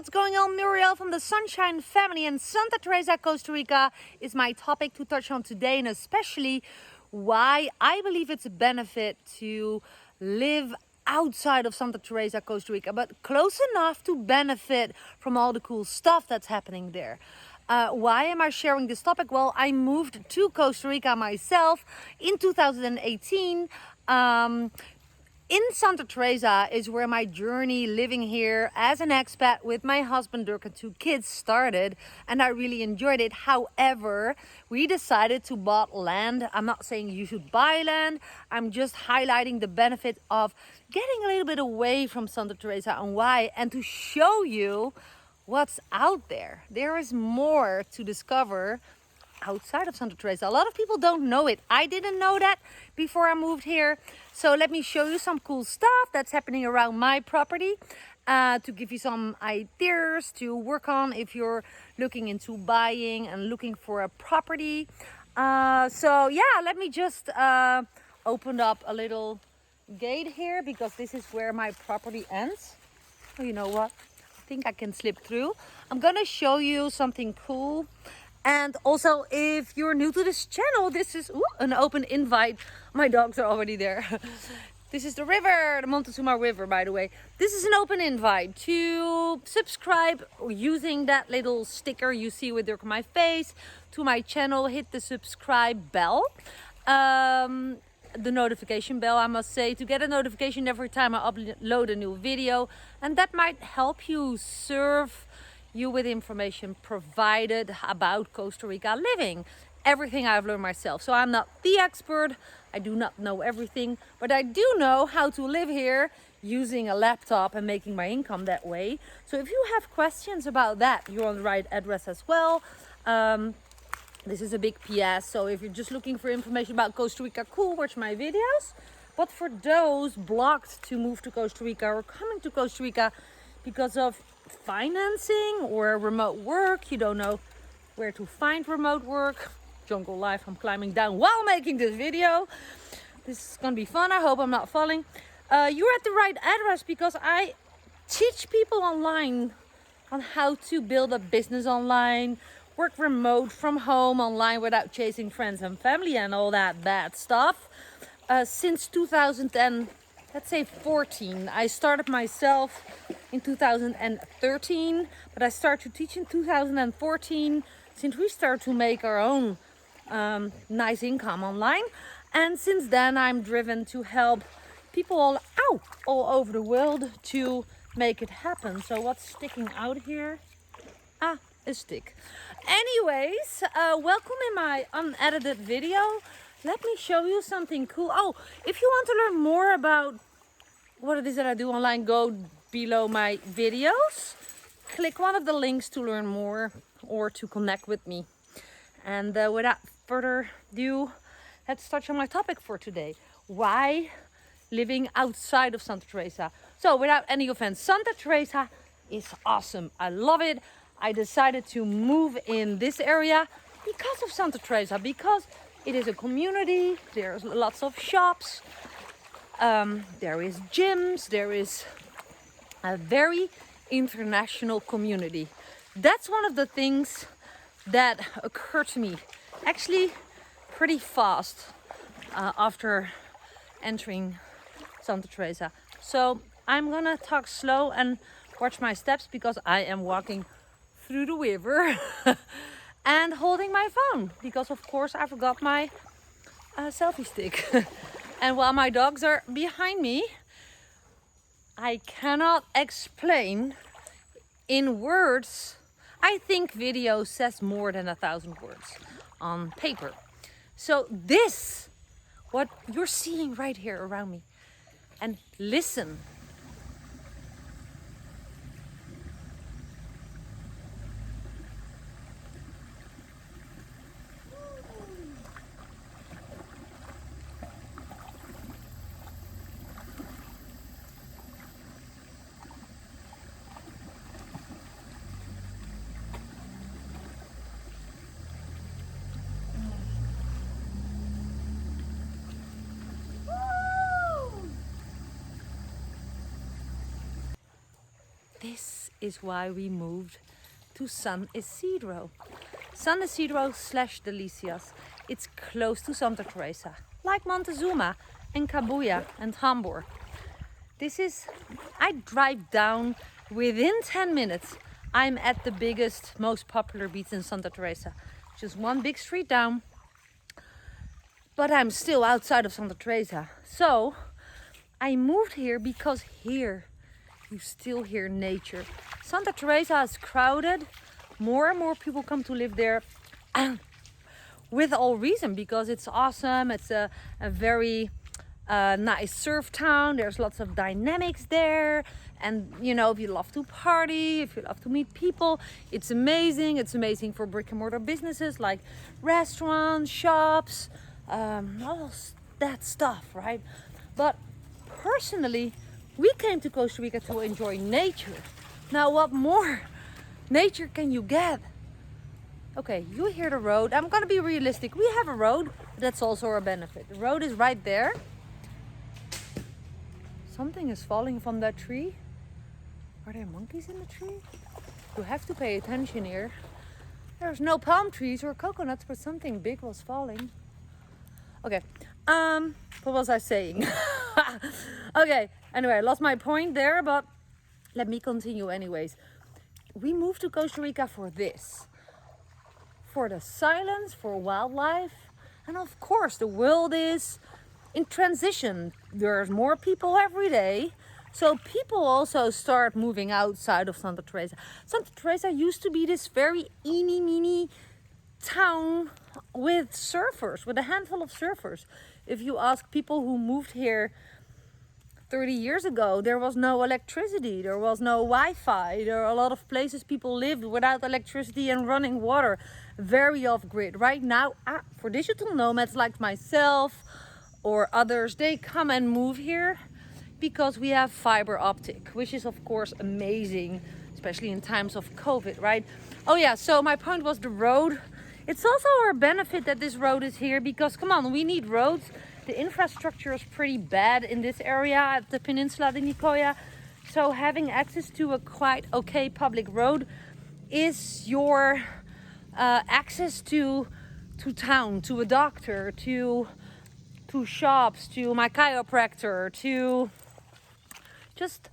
what's going on? Muriel from the Sunshine Family in Santa Teresa, Costa Rica is my topic to touch on today, and especially why I believe it's a benefit to live outside of Santa Teresa, Costa Rica, but close enough to benefit from all the cool stuff that's happening there. Why am I sharing this topic? Well, I moved to Costa Rica myself in 2018. In Santa Teresa is where my journey living here as an expat with my husband Dirk and 2 kids started, and I really enjoyed it. However, we decided to buy land. I'm not saying you should buy land. I'm just highlighting the benefit of getting a little bit away from Santa Teresa and why, and to show you what's out there. There is more to discover outside of Santa Teresa. A lot of people don't know it. I didn't know that before I moved here. So let me show you some cool stuff that's happening around my property to give you some ideas to work on if you're looking into buying and looking for a property. So yeah, let me just open up a little gate here because this is where my property ends. Oh, you know what? I think I can slip through. I'm gonna show you something cool. And also, if you're new to this channel, this is an open invite. My dogs are already there. This is the river, the Montezuma River, by the way. This is an open invite to subscribe using that little sticker you see with my face to my channel. Hit the subscribe bell. The notification bell, I must say, to get a notification every time I upload a new video. And that might help you serve you with information provided about Costa Rica living. Everything I've learned myself. So I'm not the expert. I do not know everything, but I do know how to live here using a laptop and making my income that way. So if you have questions about that, you're on the right address as well. This is a big PS. So if you're just looking for information about Costa Rica, cool, watch my videos. But for those blocked to move to Costa Rica or coming to Costa Rica because of financing or remote work, you don't know where to find remote work. Jungle life, I'm climbing down while making this video. This is gonna be fun. I hope I'm not falling. You're at the right address because I teach people online on how to build a business online, work remote from home online without chasing friends and family and all that bad stuff. Since 2014. I started myself in 2013, but I started to teach in 2014 since we started to make our own nice income online. And since then I'm driven to help people all over the world to make it happen. So what's sticking out here? A stick. Anyways, welcome in my unedited video. Let me show you something cool. Oh, if you want to learn more about what it is that I do online, go below my videos. Click one of the links to learn more or to connect with me. And without further ado, let's touch on my topic for today. Why living outside of Santa Teresa? So without any offense, Santa Teresa is awesome. I love it. I decided to move in this area because of Santa Teresa, because it is a community. There's lots of shops. There is gyms. There is a very international community. That's one of the things that occurred to me actually pretty fast after entering Santa Teresa. So I'm gonna talk slow and watch my steps because I am walking through the river and holding my phone because of course I forgot my selfie stick. And while my dogs are behind me, I cannot explain in words. I think video says more than 1,000 words on paper. So this, what you're seeing right here around me, and listen. this is why we moved to San Isidro. San Isidro / Delicias. It's close to Santa Teresa, like Montezuma and Cabuya and Hamburg. I drive down within 10 minutes. I'm at the biggest, most popular beach in Santa Teresa. Just one big street down. But I'm still outside of Santa Teresa. So I moved here because here you still hear nature. Santa Teresa is crowded. More and more people come to live there. With all reason, because it's awesome. It's a very nice surf town. There's lots of dynamics there. And you know, if you love to party, if you love to meet people, it's amazing. It's amazing for brick and mortar businesses like restaurants, shops, all that stuff, right? But personally, we came to Costa Rica to enjoy nature. Now, what more nature can you get? Okay, you hear the road. I'm gonna be realistic. We have a road. That's also a benefit. The road is right there. Something is falling from that tree. Are there monkeys in the tree? You have to pay attention here. There's no palm trees or coconuts, but something big was falling. Okay, what was I saying? Okay, anyway, I lost my point there, but let me continue anyways. We moved to Costa Rica for this. For the silence, for wildlife, and of course the world is in transition. There's more people every day, so people also start moving outside of Santa Teresa. Santa Teresa used to be this very eeny-meeny town with surfers, with a handful of surfers. If you ask people who moved here 30 years ago, there was no electricity, there was no Wi-Fi. There are a lot of places people lived without electricity and running water, very off-grid. Right now, for digital nomads like myself or others, they come and move here because we have fiber optic, which is of course amazing, especially in times of COVID, right? Oh yeah, so my point was the road. It's also our benefit that this road is here because, come on, we need roads. The infrastructure is pretty bad in this area at the Peninsula de Nicoya. So having access to a quite okay public road is your access to town, to a doctor, to shops, to my chiropractor, to just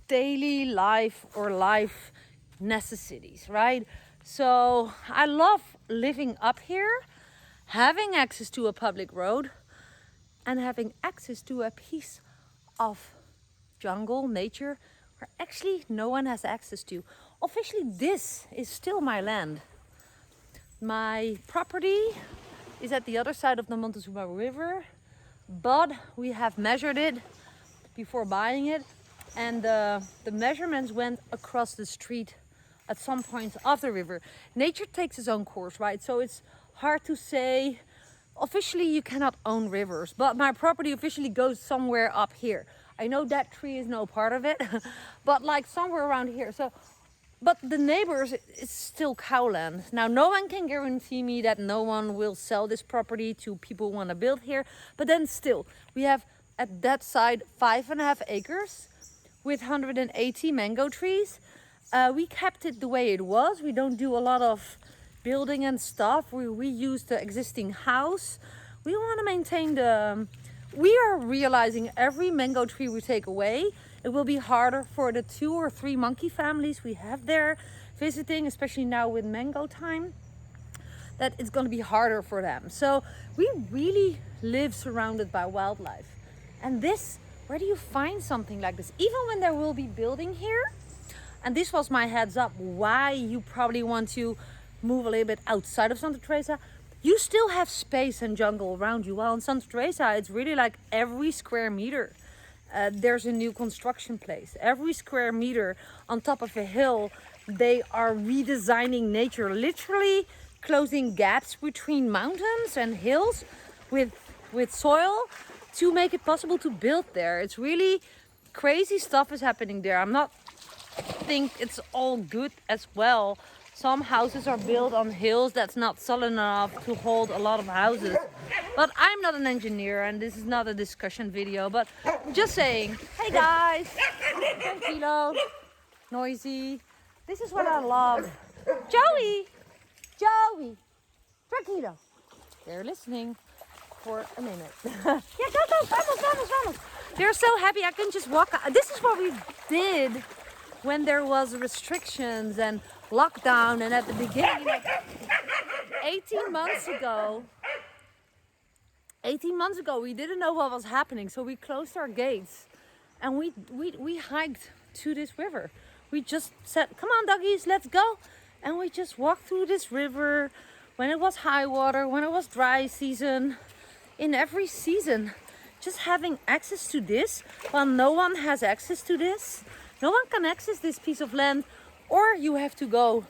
daily life or life necessities, right? So I love living up here, having access to a public road, and having access to a piece of jungle, nature, where actually no one has access to. Officially, this is still my land. My property is at the other side of the Montezuma River, but we have measured it before buying it, and the measurements went across the street at some point of the river. Nature takes its own course, right? So it's hard to say. Officially, you cannot own rivers, but my property officially goes somewhere up here. I know that tree is no part of it, but like somewhere around here. So, but the neighbors, it's still cowland. Now, no one can guarantee me that no one will sell this property to people who want to build here. But then still, we have at that side 5.5 acres with 180 mango trees. We kept it the way it was. We don't do a lot of building and stuff. We use the existing house. We want to maintain we are realizing every mango tree we take away, it will be harder for the 2 or 3 monkey families we have there visiting, especially now with mango time, that it's going to be harder for them. So we really live surrounded by wildlife. And this, where do you find something like this? Even when there will be building here, and this was my heads up why you probably want to move a little bit outside of Santa Teresa, you still have space and jungle around you. While in Santa Teresa, it's really like every square meter there's a new construction place. Every square meter on top of a hill, they are redesigning nature, literally closing gaps between mountains and hills with soil to make it possible to build there. It's really crazy stuff is happening there. I'm not think it's all good as well. Some houses are built on hills that's not solid enough to hold a lot of houses. But I'm not an engineer and this is not a discussion video, but just saying, hey guys, tranquilo. noisy. This is what I love. Joey! Joey! Tranquilo. They're listening for a minute. Yeah, go, vamos. They're so happy I can just walk. This is what we did when there was restrictions and lockdown, and at the beginning of 18 months ago, we didn't know what was happening, so we closed our gates and we hiked to this river. We just said, come on doggies, let's go. And we just walked through this river when it was high water, when it was dry season, in every season. Just having access to this, while no one has access to this. No one can access this piece of land, or you have to go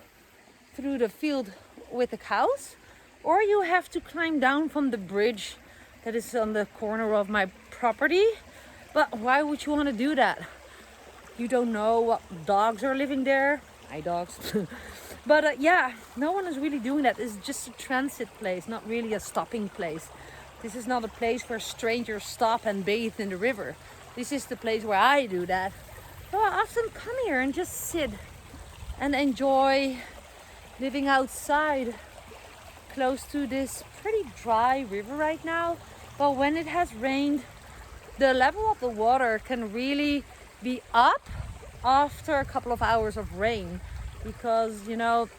through the field with the cows, or you have to climb down from the bridge that is on the corner of my property. But why would you want to do that? You don't know what dogs are living there. My dogs. But yeah, no one is really doing that. It's just a transit place, not really a stopping place. This is not a place where strangers stop and bathe in the river. This is the place where I do that. So I often come here and just sit and enjoy living outside close to this pretty dry river right now. But when it has rained, the level of the water can really be up after a couple of hours of rain, because you know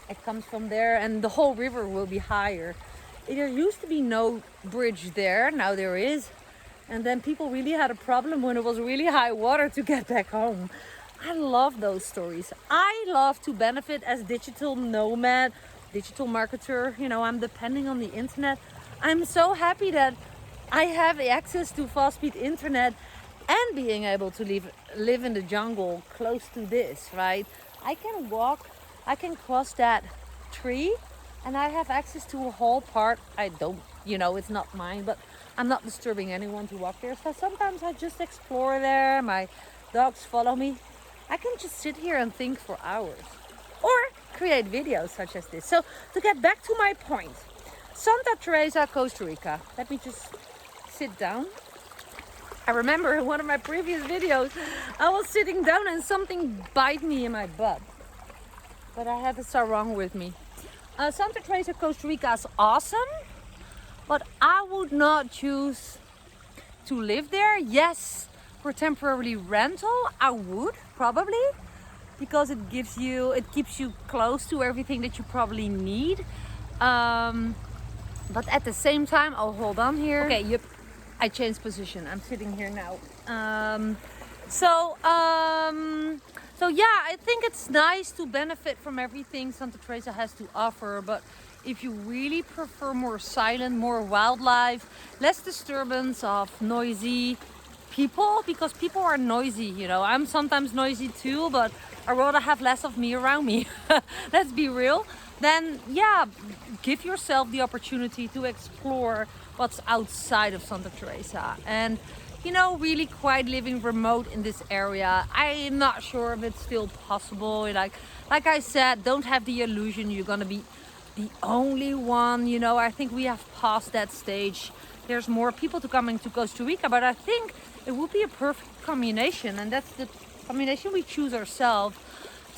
it comes from there and the whole river will be higher. There used to be no bridge there, now there is. And then people really had a problem when it was really high water to get back home. I love those stories. I love to benefit as digital nomad, digital marketer. You know, I'm depending on the internet. I'm so happy that I have access to fast speed internet and being able to live in the jungle close to this, right? I can walk, I can cross that tree, and I have access to a whole part. I don't, you know, it's not mine, but I'm not disturbing anyone to walk there. So sometimes I just explore there. My dogs follow me. I can just sit here and think for hours or create videos such as this. So to get back to my point, Santa Teresa, Costa Rica. Let me just sit down. I remember in one of my previous videos, I was sitting down and something bit me in my butt. But I had the sarong with me. Santa Teresa, Costa Rica is awesome, but I would not choose to live there. Yes, for temporary rental, I would probably, because it keeps you close to everything that you probably need. But at the same time, I'll hold on here. Okay, yep. I changed position. I'm sitting here now. So yeah, I think it's nice to benefit from everything Santa Teresa has to offer. But if you really prefer more silent, more wildlife, less disturbance of noisy people, because people are noisy, you know. I'm sometimes noisy too, but I rather have less of me around me. Let's be real. Then yeah, give yourself the opportunity to explore what's outside of Santa Teresa, and you know, really quite living remote in this area. I'm not sure if it's still possible. Like I said, don't have the illusion you're gonna be the only one. You know, I think we have passed that stage. There's more people coming to Costa Rica, but I think it would be a perfect combination, and that's the combination we choose ourselves,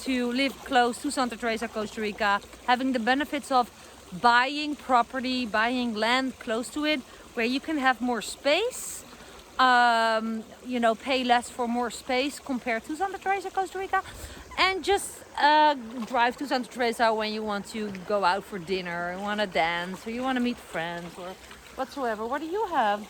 to live close to Santa Teresa, Costa Rica, having the benefits of buying property, buying land close to it, where you can have more space, you know, pay less for more space compared to Santa Teresa, Costa Rica, and just drive to Santa Teresa when you want to go out for dinner, and want to dance, or you want to meet friends, or whatsoever. What do you have?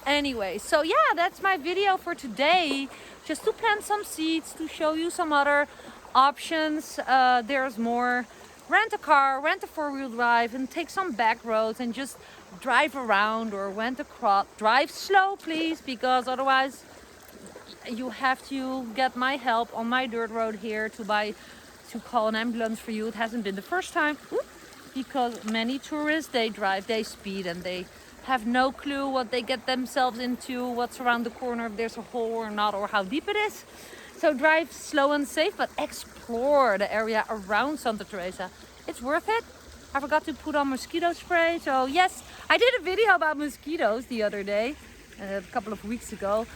Anyway, so yeah, that's my video for today. Just to plant some seeds, to show you some other options. There's more. Rent a car, rent a four-wheel drive, and take some back roads and just drive around, or rent a crop. Drive slow, please, because otherwise you have to get my help on my dirt road here to call an ambulance for you. It hasn't been the first time, because many tourists, they speed, and they have no clue what they get themselves into, what's around the corner, if there's a hole or not, or how deep it is. So drive slow and safe, but explore the area around Santa Teresa. It's worth it. I forgot to put on mosquito spray. So yes, I did a video about mosquitoes the other day, a couple of weeks ago.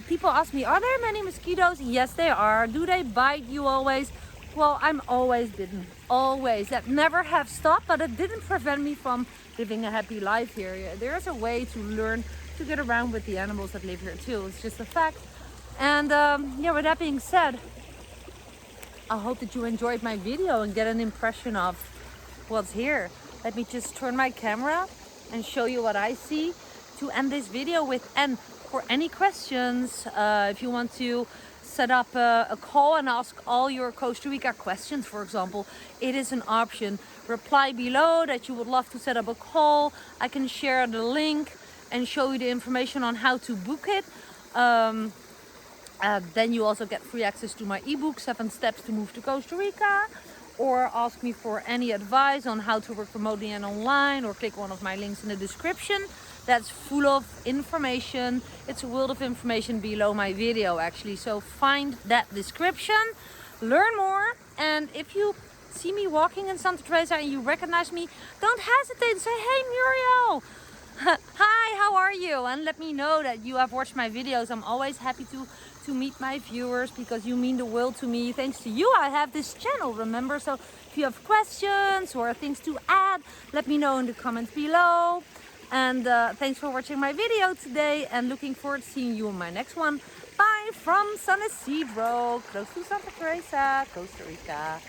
people ask me, are there many mosquitoes? Yes, there are. Do they bite you always? Well, I'm always bitten. Always. That never have stopped, but it didn't prevent me from living a happy life here. There's a way to learn to get around with the animals that live here too. It's just a fact. And yeah, with that being said, I hope that you enjoyed my video and get an impression of what's here. Let me just turn my camera and show you what I see to end this video with. And for any questions, if you want to set up a call and ask all your Costa Rica questions, for example, it is an option. Reply below that you would love to set up a call. I can share the link and show you the information on how to book it. Then you also get free access to my ebook, 7 Steps to Move to Costa Rica, or ask me for any advice on how to work remotely and online, or click one of my links in the description. That's full of information. It's a world of information below my video actually. So find that description, learn more, and if you see me walking in Santa Teresa and you recognize me, don't hesitate to say, hey Muriel, hi, how are you? And let me know that you have watched my videos. I'm always happy to meet my viewers because you mean the world to me. Thanks to you, I have this channel, remember? So if you have questions or things to add, let me know in the comments below. And thanks for watching my video today, and looking forward to seeing you in my next one. Bye from San Isidro, close to Santa Teresa, Costa Rica.